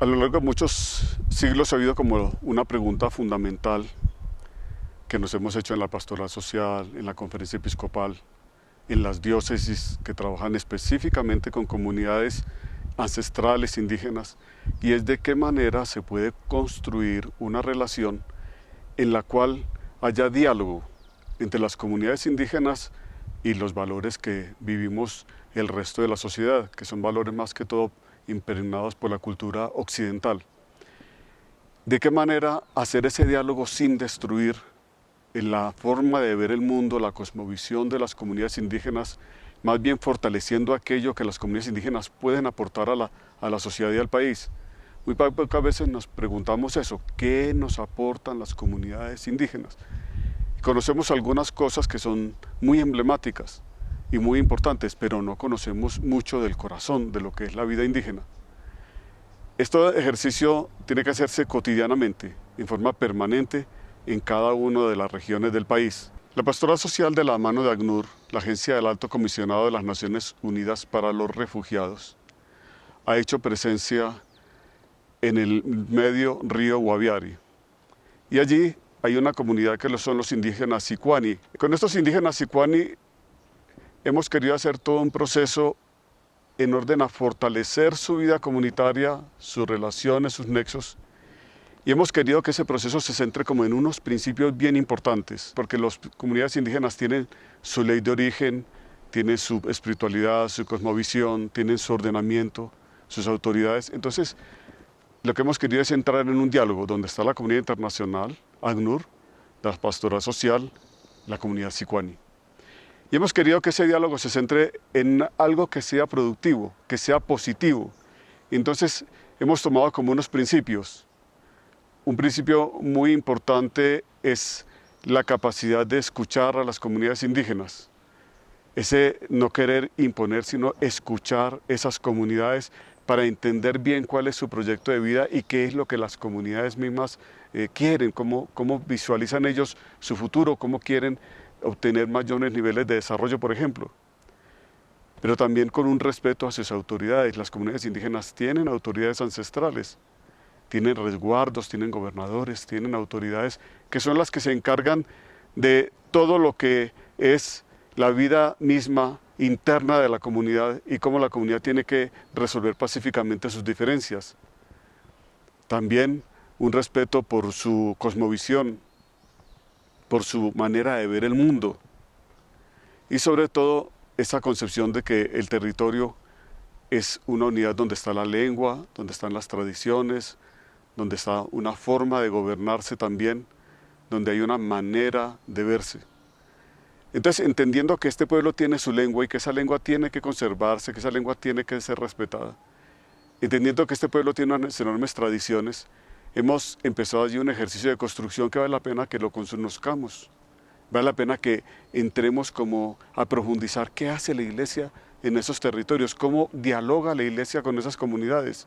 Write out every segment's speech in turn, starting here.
A lo largo de muchos siglos ha habido como una pregunta fundamental que nos hemos hecho en la pastoral social, en la conferencia episcopal, en las diócesis que trabajan específicamente con comunidades ancestrales indígenas, y es de qué manera se puede construir una relación en la cual haya diálogo entre las comunidades indígenas y los valores que vivimos el resto de la sociedad, que son valores más que todo impregnados por la cultura occidental. ¿De qué manera hacer ese diálogo sin destruir la forma de ver el mundo, la cosmovisión de las comunidades indígenas, más bien fortaleciendo aquello que las comunidades indígenas pueden aportar a la sociedad y al país? Muy pocas veces nos preguntamos eso, ¿qué nos aportan las comunidades indígenas? Conocemos algunas cosas que son muy emblemáticas y muy importantes, pero no conocemos mucho del corazón, de lo que es la vida indígena. Este ejercicio tiene que hacerse cotidianamente, en forma permanente, en cada una de las regiones del país. La Pastoral Social de la mano de ACNUR, la Agencia del Alto Comisionado de las Naciones Unidas para los Refugiados, ha hecho presencia en el medio río Guaviare. Y allí hay una comunidad que son los indígenas Sicuani. Con estos indígenas Sicuani hemos querido hacer todo un proceso en orden a fortalecer su vida comunitaria, sus relaciones, sus nexos, y hemos querido que ese proceso se centre como en unos principios bien importantes, porque las comunidades indígenas tienen su ley de origen, tienen su espiritualidad, su cosmovisión, tienen su ordenamiento, sus autoridades. Entonces, lo que hemos querido es entrar en un diálogo donde está la comunidad internacional, ACNUR, la pastoral social, la comunidad Sicuani. Y hemos querido que ese diálogo se centre en algo que sea productivo, que sea positivo. Entonces, hemos tomado como unos principios. Un principio muy importante es la capacidad de escuchar a las comunidades indígenas. Ese no querer imponer, sino escuchar esas comunidades para entender bien cuál es su proyecto de vida y qué es lo que las comunidades mismas quieren, cómo visualizan ellos su futuro, cómo quieren obtener mayores niveles de desarrollo, por ejemplo. Pero también con un respeto a sus autoridades. Las comunidades indígenas tienen autoridades ancestrales, tienen resguardos, tienen gobernadores, tienen autoridades que son las que se encargan de todo lo que es la vida misma interna de la comunidad y cómo la comunidad tiene que resolver pacíficamente sus diferencias. También un respeto por su cosmovisión, por su manera de ver el mundo y sobre todo esa concepción de que el territorio es una unidad donde está la lengua, donde están las tradiciones, donde está una forma de gobernarse también, donde hay una manera de verse. Entonces, entendiendo que este pueblo tiene su lengua y que esa lengua tiene que conservarse, que esa lengua tiene que ser respetada, entendiendo que este pueblo tiene unas enormes tradiciones, hemos empezado allí un ejercicio de construcción que vale la pena que lo conozcamos, vale la pena que entremos como a profundizar qué hace la iglesia en esos territorios, cómo dialoga la iglesia con esas comunidades,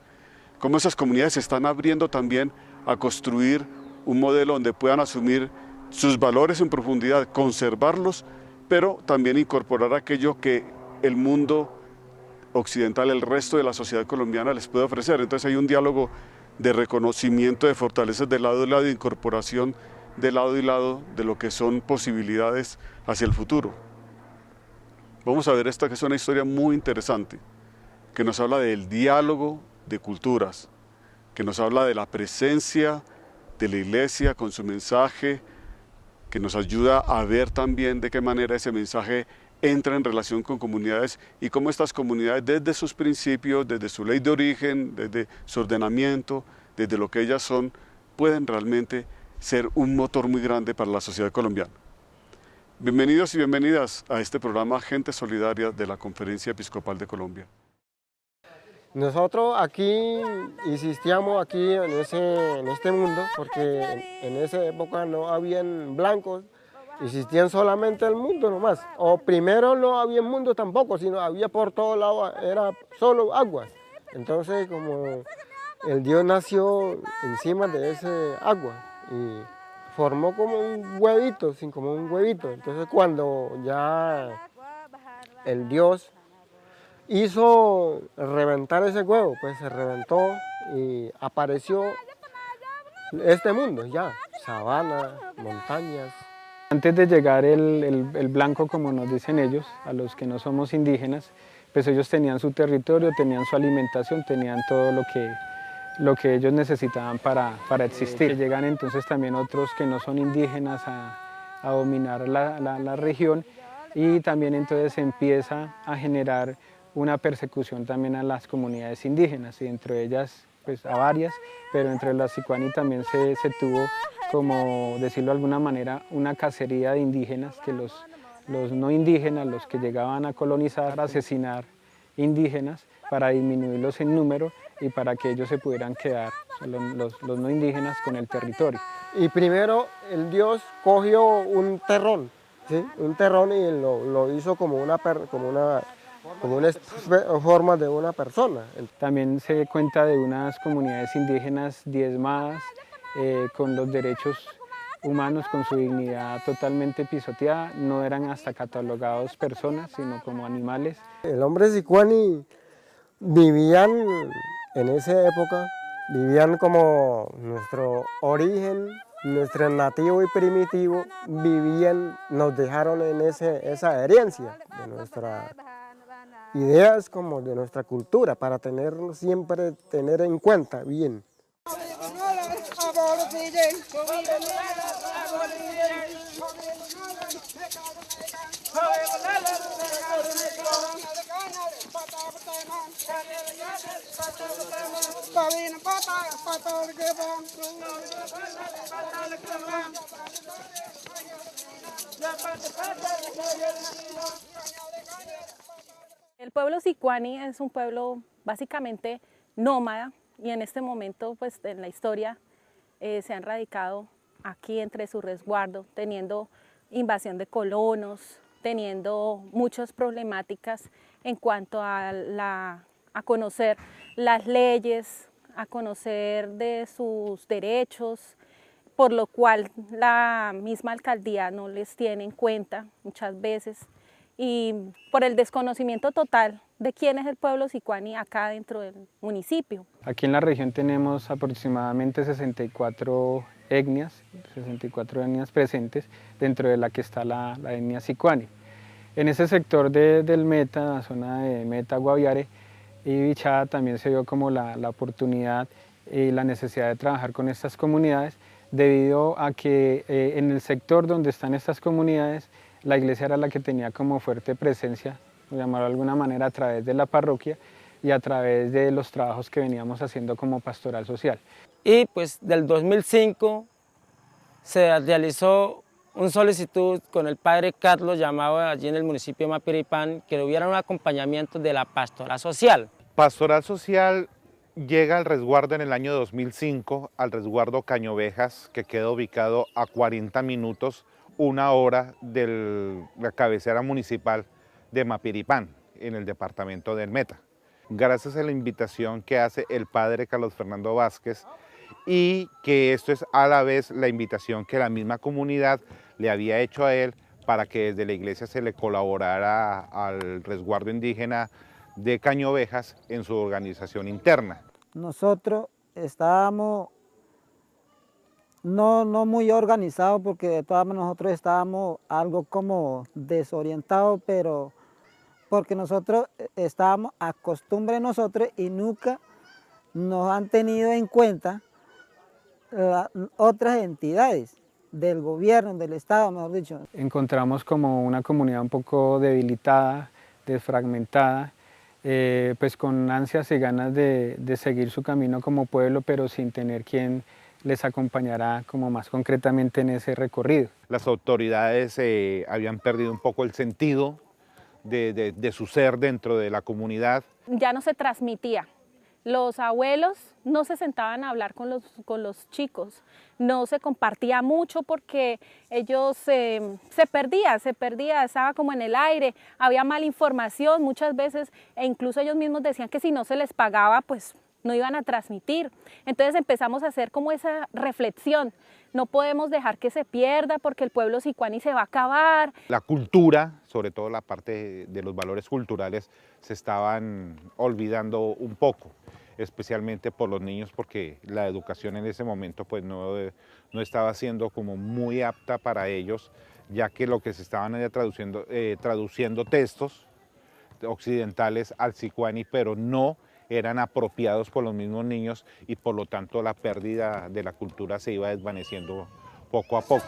cómo esas comunidades se están abriendo también a construir un modelo donde puedan asumir sus valores en profundidad, conservarlos, pero también incorporar aquello que el mundo occidental, el resto de la sociedad colombiana les puede ofrecer. Entonces hay un diálogo de reconocimiento de fortalezas de lado y lado, de incorporación de lado y lado de lo que son posibilidades hacia el futuro. Vamos a ver esta que es una historia muy interesante, que nos habla del diálogo de culturas, que nos habla de la presencia de la iglesia con su mensaje, que nos ayuda a ver también de qué manera ese mensaje entra en relación con comunidades y cómo estas comunidades desde sus principios, desde su ley de origen, desde su ordenamiento, desde lo que ellas son, pueden realmente ser un motor muy grande para la sociedad colombiana. Bienvenidos y bienvenidas a este programa Gente Solidaria de la Conferencia Episcopal de Colombia. Nosotros aquí insistíamos aquí en este mundo porque en esa época no habían blancos, existían solamente el mundo nomás. O primero no había mundo tampoco, sino había por todos lados, era solo agua. Entonces como el Dios nació encima de ese agua y formó como un huevito, como un huevito. Entonces cuando ya el Dios hizo reventar ese huevo, pues se reventó y apareció este mundo ya, sabana, montañas. Antes de llegar el blanco, como nos dicen ellos, a los que no somos indígenas, pues ellos tenían su territorio, tenían su alimentación, tenían todo lo que ellos necesitaban para existir. Llegan entonces también otros que no son indígenas a dominar la región, y también entonces se empieza a generar una persecución también a las comunidades indígenas, y entre ellas pues a varias, pero entre las Sicuani también se tuvo, como decirlo de alguna manera, una cacería de indígenas, que los no indígenas, los que llegaban a colonizar, a asesinar indígenas para disminuirlos en número y para que ellos se pudieran quedar, los no indígenas, con el territorio. Y primero el Dios cogió un terrón, ¿sí? Un terrón, y lo hizo como una forma de una persona. También se cuenta de unas comunidades indígenas diezmadas, con los derechos humanos, con su dignidad totalmente pisoteada. No eran hasta catalogados personas, sino como animales. El hombre Sicuani vivían en esa época, vivían como nuestro origen, nuestro nativo y primitivo, vivían, nos dejaron en esa herencia de nuestras ideas, como de nuestra cultura, para siempre tener en cuenta bien. El pueblo Sicuani es un pueblo básicamente nómada, y en este momento, pues en la historia, se han radicado aquí entre su resguardo, teniendo invasión de colonos, teniendo muchas problemáticas en cuanto a conocer las leyes, a conocer de sus derechos, por lo cual la misma alcaldía no les tiene en cuenta muchas veces, y por el desconocimiento total de quién es el pueblo Sicuani acá dentro del municipio. Aquí en la región tenemos aproximadamente 64 etnias presentes, dentro de la que está la etnia Sicuani. En ese sector del Meta, la zona de Meta, Guaviare y Bichada, también se dio como la oportunidad y la necesidad de trabajar con estas comunidades, debido a que en el sector donde están estas comunidades, la iglesia era la que tenía como fuerte presencia, por llamarlo de alguna manera, a través de la parroquia y a través de los trabajos que veníamos haciendo como pastoral social. Y pues del 2005 se realizó una solicitud con el padre Carlos, llamado allí en el municipio de Mapiripán, que hubiera un acompañamiento de la pastoral social. Pastoral social llega al resguardo en el año 2005, al resguardo Cañovejas, que queda ubicado a 40 minutos, 1 hora de la cabecera municipal de Mapiripán, en el departamento del Meta. Gracias a la invitación que hace el padre Carlos Fernando Vázquez, y que esto es a la vez la invitación que la misma comunidad le había hecho a él, para que desde la iglesia se le colaborara al resguardo indígena de Cañovejas en su organización interna. Nosotros estábamos no muy organizados, porque de todas maneras nosotros estábamos algo como desorientados, pero porque nosotros estábamos acostumbrados nosotros y nunca nos han tenido en cuenta las otras entidades del gobierno, del Estado, mejor dicho. Encontramos como una comunidad un poco debilitada, desfragmentada, pues con ansias y ganas de seguir su camino como pueblo, pero sin tener quien les acompañará como más concretamente en ese recorrido. Las autoridades habían perdido un poco el sentido de su ser dentro de la comunidad. Ya no se transmitía. Los abuelos no se sentaban a hablar con los chicos, no se compartía mucho, porque ellos se perdía, estaba como en el aire, había mala información muchas veces, e incluso ellos mismos decían que si no se les pagaba, pues no iban a transmitir. Entonces empezamos a hacer como esa reflexión: no podemos dejar que se pierda, porque el pueblo Sicuani se va a acabar. La cultura, sobre todo la parte de los valores culturales, se estaban olvidando un poco. especialmente por los niños, porque la educación en ese momento pues no estaba siendo como muy apta para ellos, ya que lo que se estaban era traduciendo textos occidentales al sicuani, pero no eran apropiados por los mismos niños y por lo tanto la pérdida de la cultura se iba desvaneciendo poco a poco.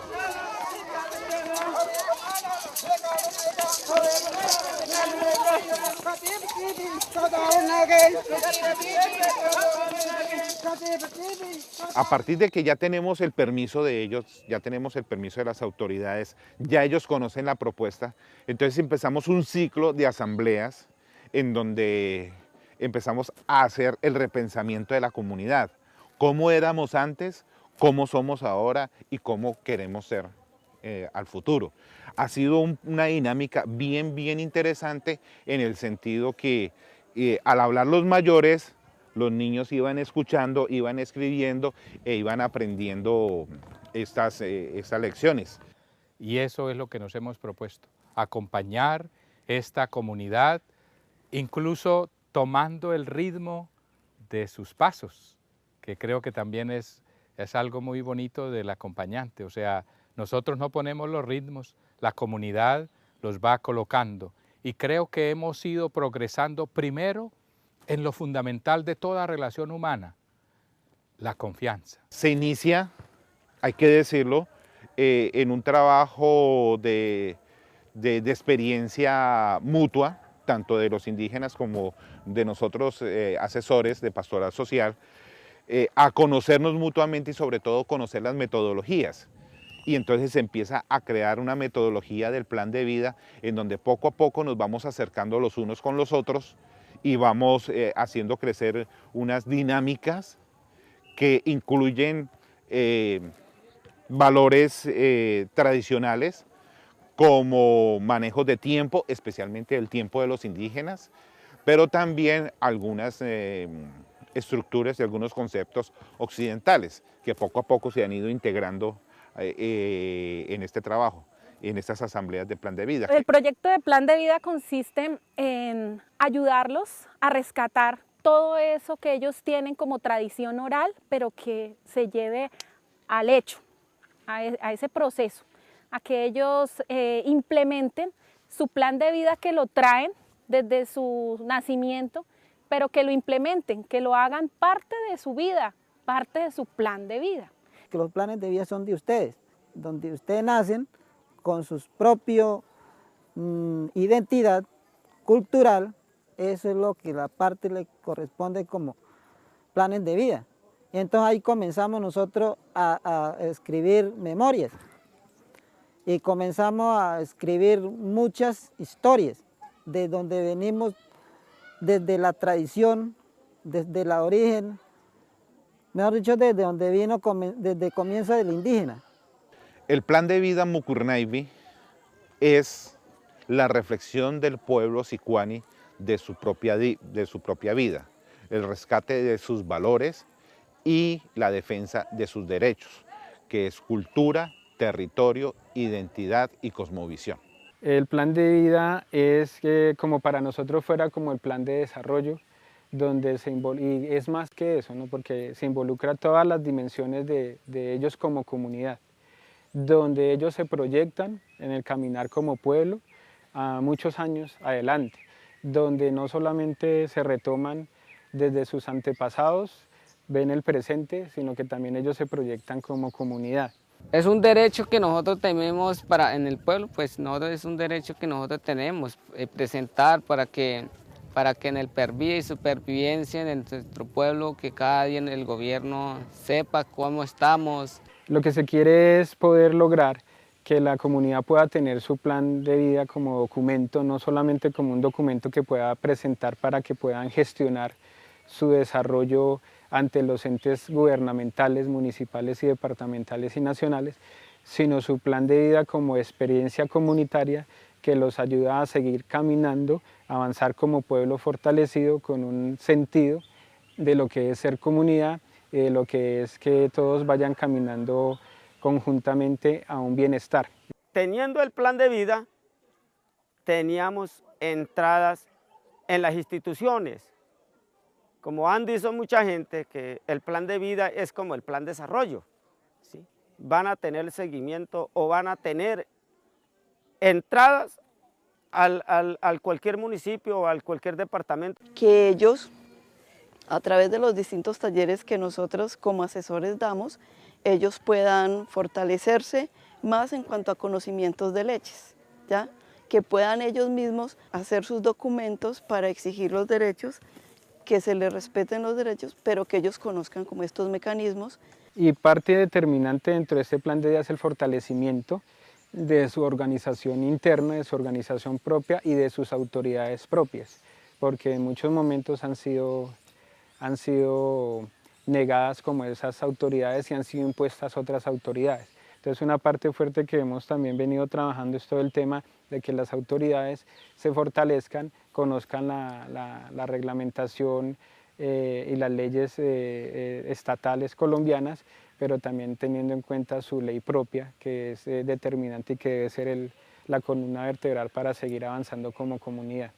A partir de que ya tenemos el permiso de ellos, ya tenemos el permiso de las autoridades, ya ellos conocen la propuesta, entonces empezamos un ciclo de asambleas en donde empezamos a hacer el repensamiento de la comunidad. Cómo éramos antes, cómo somos ahora y cómo queremos ser al futuro. Ha sido una dinámica bien interesante en el sentido que al hablar los mayores, los niños iban escuchando, iban escribiendo e iban aprendiendo estas lecciones. Y eso es lo que nos hemos propuesto, acompañar esta comunidad, incluso tomando el ritmo de sus pasos, que creo que también es algo muy bonito del acompañante. O sea, nosotros no ponemos los ritmos, la comunidad los va colocando. Y creo que hemos ido progresando primero en lo fundamental de toda relación humana, la confianza. Se inicia, hay que decirlo, en un trabajo de experiencia mutua, tanto de los indígenas como de nosotros asesores de pastoral social, a conocernos mutuamente y sobre todo conocer las metodologías. Y entonces se empieza a crear una metodología del plan de vida en donde poco a poco nos vamos acercando los unos con los otros y vamos haciendo crecer unas dinámicas que incluyen valores tradicionales como manejos de tiempo, especialmente el tiempo de los indígenas, pero también algunas estructuras y algunos conceptos occidentales que poco a poco se han ido integrando en este trabajo, en estas asambleas de plan de vida. El proyecto de plan de vida consiste en ayudarlos a rescatar todo eso que ellos tienen como tradición oral, pero que se lleve al hecho, a ese proceso, a que ellos implementen su plan de vida, que lo traen desde su nacimiento, pero que lo implementen, que lo hagan parte de su vida, parte de su plan de vida. Que los planes de vida son de ustedes, donde ustedes nacen con su propia identidad cultural, eso es lo que la parte le corresponde como planes de vida. Y entonces ahí comenzamos nosotros a escribir memorias y comenzamos a escribir muchas historias de donde venimos, desde la tradición, desde el origen, mejor dicho, desde donde vino, desde el comienzo del indígena. El plan de vida Mukurnaevi es la reflexión del pueblo sicuani de su propia vida, el rescate de sus valores y la defensa de sus derechos, que es cultura, territorio, identidad y cosmovisión. El plan de vida es que como para nosotros fuera como el plan de desarrollo, donde y es más que eso, ¿no? Porque se involucra todas las dimensiones de ellos como comunidad, donde ellos se proyectan en el caminar como pueblo a muchos años adelante, donde no solamente se retoman desde sus antepasados, ven el presente, sino que también ellos se proyectan como comunidad. Es un derecho que nosotros tenemos en el pueblo, pues nosotros es un derecho que nosotros tenemos, presentar para que en el pervía y supervivencia de nuestro pueblo, que cada día el gobierno sepa cómo estamos. Lo que se quiere es poder lograr que la comunidad pueda tener su plan de vida como documento, no solamente como un documento que pueda presentar para que puedan gestionar su desarrollo ante los entes gubernamentales, municipales y departamentales y nacionales, sino su plan de vida como experiencia comunitaria que los ayuda a seguir caminando, avanzar como pueblo fortalecido con un sentido de lo que es ser comunidad, de lo que es que todos vayan caminando conjuntamente a un bienestar. Teniendo el plan de vida, teníamos entradas en las instituciones, como han dicho mucha gente, que el plan de vida es como el plan de desarrollo, ¿sí? Van a tener seguimiento o van a tener entradas al cualquier municipio o al cualquier departamento. Que ellos, a través de los distintos talleres que nosotros como asesores damos, ellos puedan fortalecerse más en cuanto a conocimientos de leyes, ¿ya? Que puedan ellos mismos hacer sus documentos para exigir los derechos, que se les respeten los derechos, pero que ellos conozcan como estos mecanismos. Y parte determinante dentro de este plan de vida es el fortalecimiento de su organización interna, de su organización propia y de sus autoridades propias, porque en muchos momentos han sido negadas como esas autoridades y han sido impuestas otras autoridades. Entonces una parte fuerte que hemos también venido trabajando es todo el tema de que las autoridades se fortalezcan, conozcan la reglamentación y las leyes estatales colombianas, pero también teniendo en cuenta su ley propia, que es determinante y que debe ser la columna vertebral para seguir avanzando como comunidad.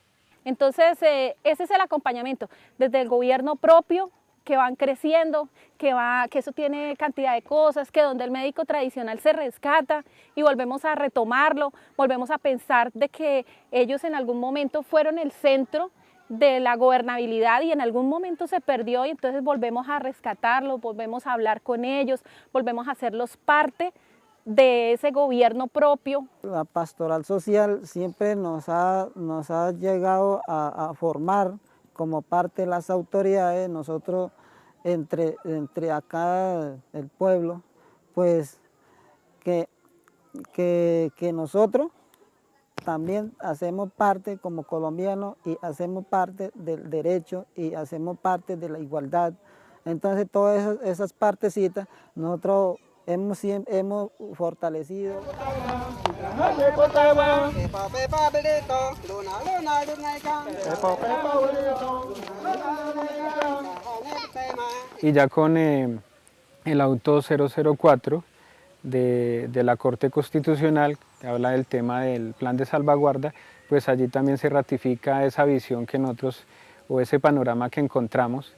Entonces, ese es el acompañamiento, desde el gobierno propio, que van creciendo, que eso tiene cantidad de cosas, que donde el médico tradicional se rescata y volvemos a retomarlo, volvemos a pensar de que ellos en algún momento fueron el centro de la gobernabilidad y en algún momento se perdió y entonces volvemos a rescatarlo, volvemos a hablar con ellos, volvemos a hacerlos parte de ese gobierno propio. La pastoral social siempre nos ha llegado a formar como parte de las autoridades. Nosotros entre acá el pueblo, pues que nosotros también hacemos parte como colombianos y hacemos parte del derecho y hacemos parte de la igualdad. Entonces todas esas partecitas nosotros hemos fortalecido. Y ya con el auto 004 de la Corte Constitucional, que habla del tema del plan de salvaguarda, pues allí también se ratifica esa visión que nosotros, o ese panorama que encontramos,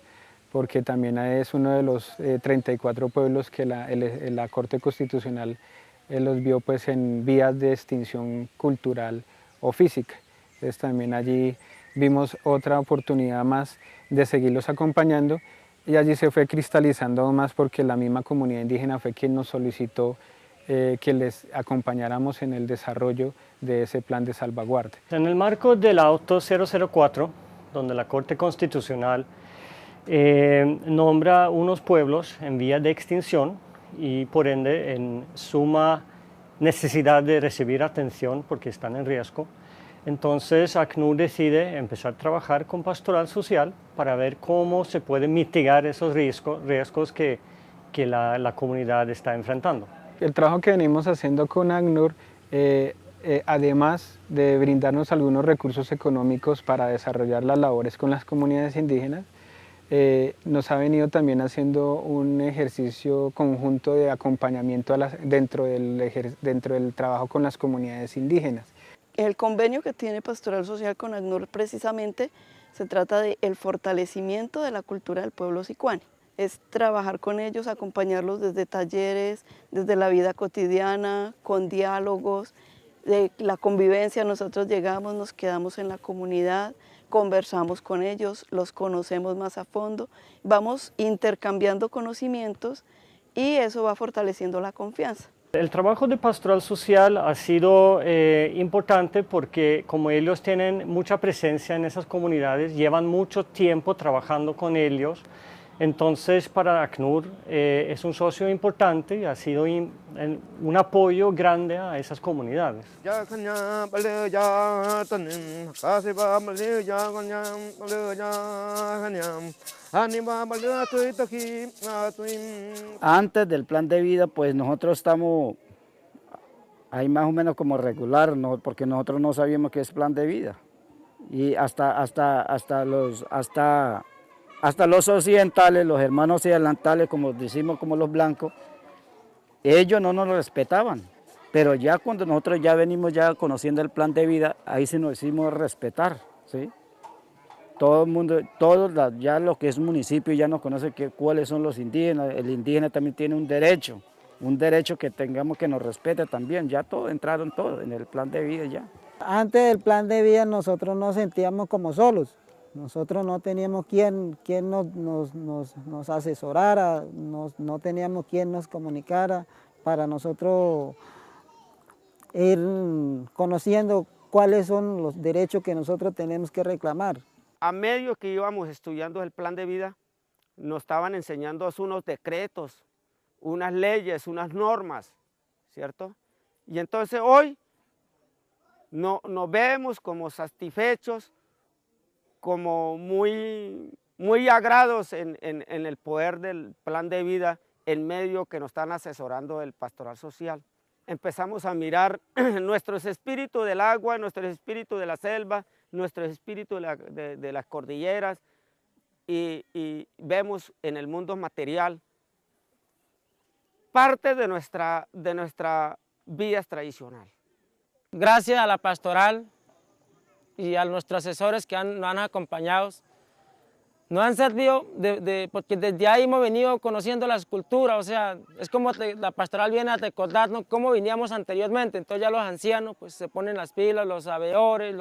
porque también es uno de los 34 pueblos que la Corte Constitucional los vio pues en vías de extinción cultural o física. Entonces también allí vimos otra oportunidad más de seguirlos acompañando y allí se fue cristalizando más porque la misma comunidad indígena fue quien nos solicitó que les acompañáramos en el desarrollo de ese plan de salvaguarda. En el marco del auto 004, donde la Corte Constitucional nombra unos pueblos en vía de extinción y por ende en suma necesidad de recibir atención porque están en riesgo, entonces ACNUR decide empezar a trabajar con Pastoral Social para ver cómo se pueden mitigar esos riesgos que la comunidad está enfrentando. El trabajo que venimos haciendo con ACNUR, además de brindarnos algunos recursos económicos para desarrollar las labores con las comunidades indígenas, nos ha venido también haciendo un ejercicio conjunto de acompañamiento dentro del trabajo con las comunidades indígenas. El convenio que tiene Pastoral Social con ACNUR precisamente se trata del fortalecimiento de la cultura del pueblo sicuani. Es trabajar con ellos, acompañarlos desde talleres, desde la vida cotidiana, con diálogos, de la convivencia. Nosotros llegamos, nos quedamos en la comunidad, conversamos con ellos, los conocemos más a fondo, vamos intercambiando conocimientos y eso va fortaleciendo la confianza. El trabajo de Pastoral Social ha sido importante porque como ellos tienen mucha presencia en esas comunidades, llevan mucho tiempo trabajando con ellos, entonces para ACNUR es un socio importante y ha sido un apoyo grande a esas comunidades. Antes del plan de vida, pues nosotros estamos ahí más o menos como regular, ¿no? Porque nosotros no sabíamos qué es plan de vida. Y hasta los occidentales, los hermanos occidentales, como decimos, como los blancos, ellos no nos lo respetaban. Pero ya cuando nosotros ya venimos ya conociendo el plan de vida, ahí sí nos hicimos respetar, ¿sí? todo el mundo, ya lo que es municipio ya nos conoce cuáles son los indígenas. El indígena también tiene un derecho que tengamos que nos respete también. Ya todo, entraron todo en el plan de vida ya. Antes del plan de vida nosotros nos sentíamos como solos. Nosotros no teníamos quien nos asesorara, no teníamos quien nos comunicara para nosotros ir conociendo cuáles son los derechos que nosotros tenemos que reclamar. A medio que íbamos estudiando el plan de vida, nos estaban enseñando unos decretos, unas leyes, unas normas, ¿cierto? Y entonces hoy nos vemos como satisfechos, como muy agrados en el poder del plan de vida en medio que nos están asesorando el pastoral social. Empezamos a mirar nuestros espíritus del agua, nuestros espíritus de la selva, nuestros espíritus de las cordilleras y vemos en el mundo material parte de nuestra vida tradicional. Gracias a la pastoral y a nuestros asesores que nos han acompañado, nos han servido porque desde ahí hemos venido conociendo las culturas, o sea, es como la pastoral viene a recordarnos cómo veníamos anteriormente. Entonces ya los ancianos pues se ponen las pilas, los sabedores,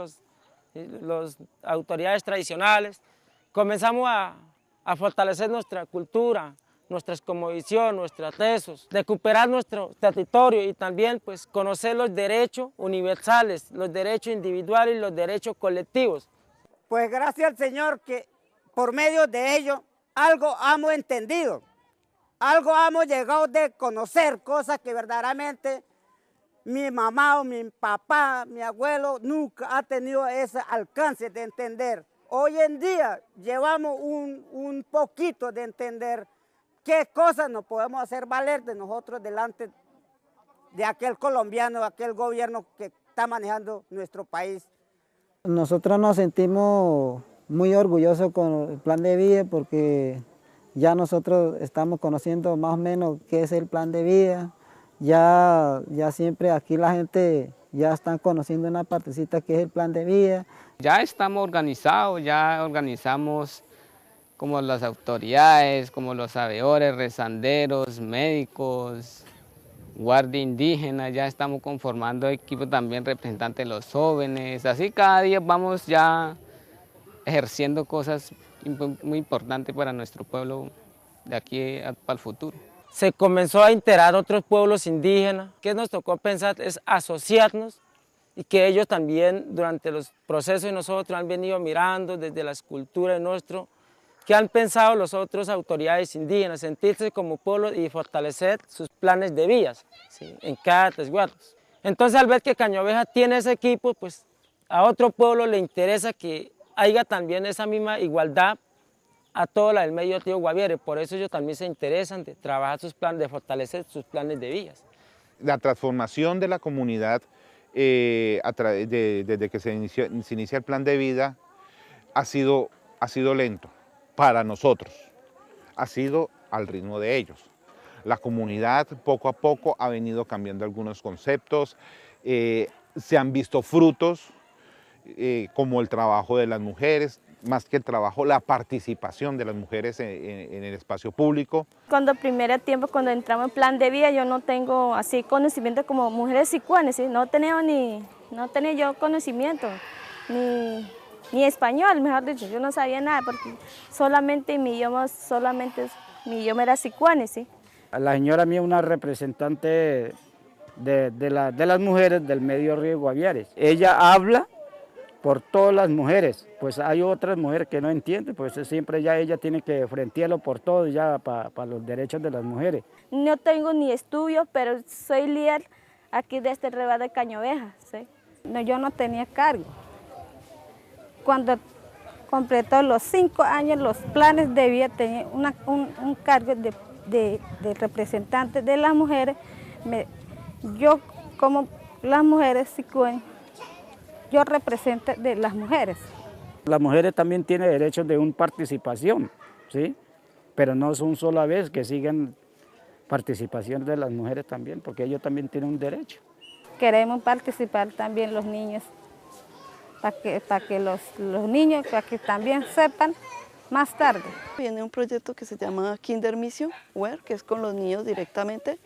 las autoridades tradicionales, comenzamos a fortalecer nuestra cultura, nuestra cosmovisión, nuestros tesos, recuperar nuestro territorio y también pues conocer los derechos universales, los derechos individuales y los derechos colectivos. Pues gracias al Señor que por medio de ello algo hemos entendido, algo hemos llegado de conocer, cosas que verdaderamente mi mamá o mi papá, mi abuelo nunca ha tenido ese alcance de entender. Hoy en día llevamos un poquito de entender qué cosas nos podemos hacer valer de nosotros delante de aquel colombiano, aquel gobierno que está manejando nuestro país. Nosotros nos sentimos muy orgullosos con el plan de vida porque ya nosotros estamos conociendo más o menos qué es el plan de vida. Ya siempre aquí la gente ya están conociendo una partecita que es el plan de vida. Ya estamos organizados, ya organizamos como las autoridades, como los sabedores, rezanderos, médicos, guardia indígena, ya estamos conformando equipo también representantes de los jóvenes, así cada día vamos ya ejerciendo cosas muy importantes para nuestro pueblo de aquí para el futuro. Se comenzó a integrar otros pueblos indígenas, que nos tocó pensar es asociarnos y que ellos también durante los procesos de nosotros han venido mirando desde la escultura de nuestro, que han pensado las otras autoridades indígenas, sentirse como pueblo y fortalecer sus planes de vías, ¿sí?, en cada resguardo. Entonces al ver que Cañoveja tiene ese equipo, pues a otro pueblo le interesa que haya también esa misma igualdad a todo la del medio río Guaviare, por eso ellos también se interesan de trabajar sus planes, de fortalecer sus planes de vías. La transformación de la comunidad desde que se inicia el plan de vida ha sido lento para nosotros, ha sido al ritmo de ellos. La comunidad poco a poco ha venido cambiando algunos conceptos, se han visto frutos como el trabajo de las mujeres, más que el trabajo, la participación de las mujeres en el espacio público. Cuando cuando entramos en plan de vida, yo no tengo así conocimiento como mujeres sicuanes, ¿sí? No tenía yo conocimiento, ni español, mejor dicho, yo no sabía nada, porque solamente mi idioma era sicuanes, ¿sí? La señora mía es una representante de las mujeres del medio río Guaviare. Ella habla por todas las mujeres, pues hay otras mujeres que no entienden, pues siempre ya ella tiene que frentearlo por todo ya para los derechos de las mujeres. No tengo ni estudios, pero soy líder aquí de este resguardo de Cañoveja, ¿sí? No, yo no tenía cargo. Cuando completó los 5 años, los planes de vida, tenía un cargo de representante de las mujeres. Yo como las mujeres sicuanes, yo represento de las mujeres. Las mujeres también tienen derechos de participación, ¿sí? Pero no es una sola vez que sigan participación de las mujeres también, porque ellos también tienen un derecho. Queremos participar también los niños para que los niños para que también sepan más tarde. Viene un proyecto que se llama Kinder Mission Ware, que es con los niños directamente,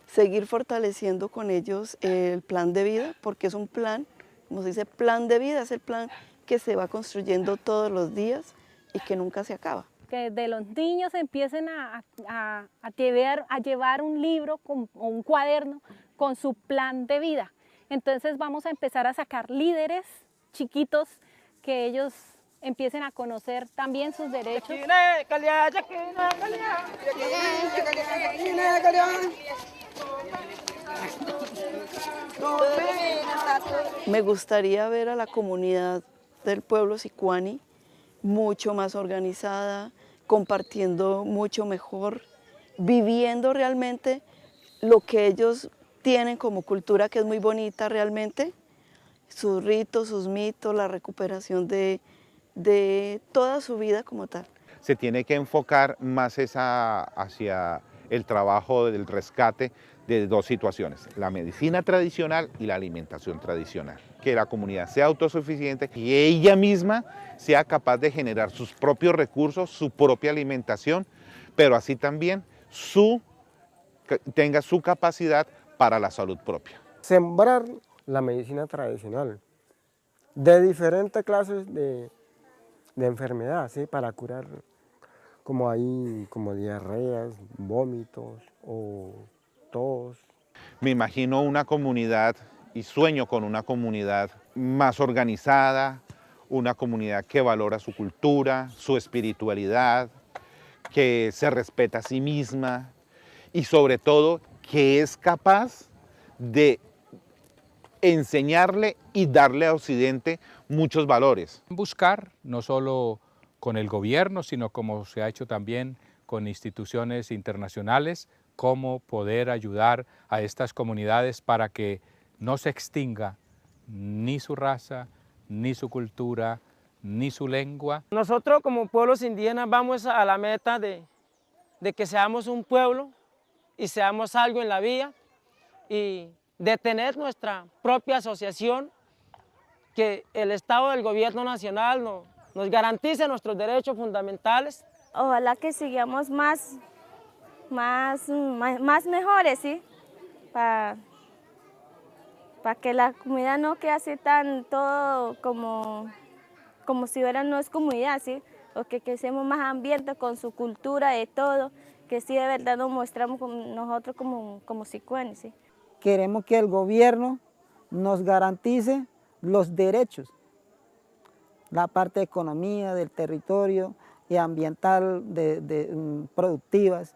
seguir fortaleciendo con ellos el plan de vida, porque es un plan, como se dice, plan de vida, es el plan que se va construyendo todos los días y que nunca se acaba. Que de los niños empiecen a llevar un libro o un cuaderno con su plan de vida. Entonces vamos a empezar a sacar líderes chiquitos que ellos empiecen a conocer también sus derechos. Me gustaría ver a la comunidad del pueblo sicuani mucho más organizada, compartiendo mucho mejor, viviendo realmente lo que ellos tienen como cultura, que es muy bonita realmente, sus ritos, sus mitos, la recuperación de toda su vida como tal. Se tiene que enfocar más hacia el trabajo del rescate de dos situaciones, la medicina tradicional y la alimentación tradicional. Que la comunidad sea autosuficiente y ella misma sea capaz de generar sus propios recursos, su propia alimentación, pero así también tenga su capacidad para la salud propia. Sembrar la medicina tradicional de diferentes clases de enfermedad, ¿sí? Para curar, como diarreas, vómitos o tos. Me imagino una comunidad y sueño con una comunidad más organizada, una comunidad que valora su cultura, su espiritualidad, que se respeta a sí misma y sobre todo que es capaz de enseñarle y darle a Occidente muchos valores. Buscar, no solo con el gobierno, sino como se ha hecho también con instituciones internacionales, cómo poder ayudar a estas comunidades para que no se extinga ni su raza, ni su cultura, ni su lengua. Nosotros como pueblos indígenas vamos a la meta de que seamos un pueblo y seamos algo en la vida y de tener nuestra propia asociación, que el Estado del Gobierno Nacional nos garantice nuestros derechos fundamentales. Ojalá que sigamos más mejores, ¿sí? Para que la comunidad no quede así tan todo como si fuera no es comunidad, ¿sí? O que seamos más ambiente con su cultura de todo, que sí de verdad nos mostramos nosotros como sicuanes, ¿sí? Queremos que el gobierno nos garantice los derechos, la parte de economía, del territorio y ambiental, productivas.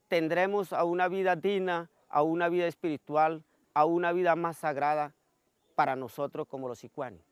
Tendremos a una vida digna, a una vida espiritual, a una vida más sagrada para nosotros como los sicuanes.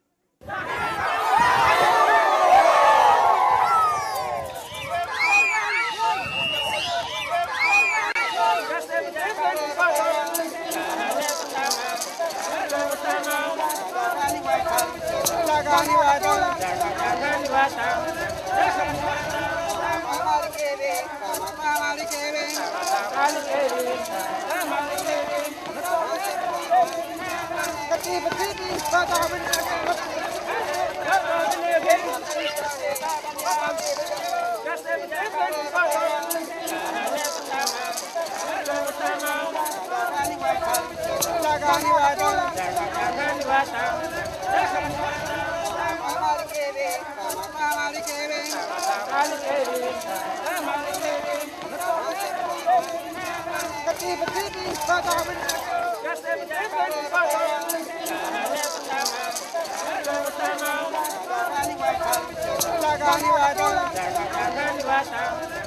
Bye.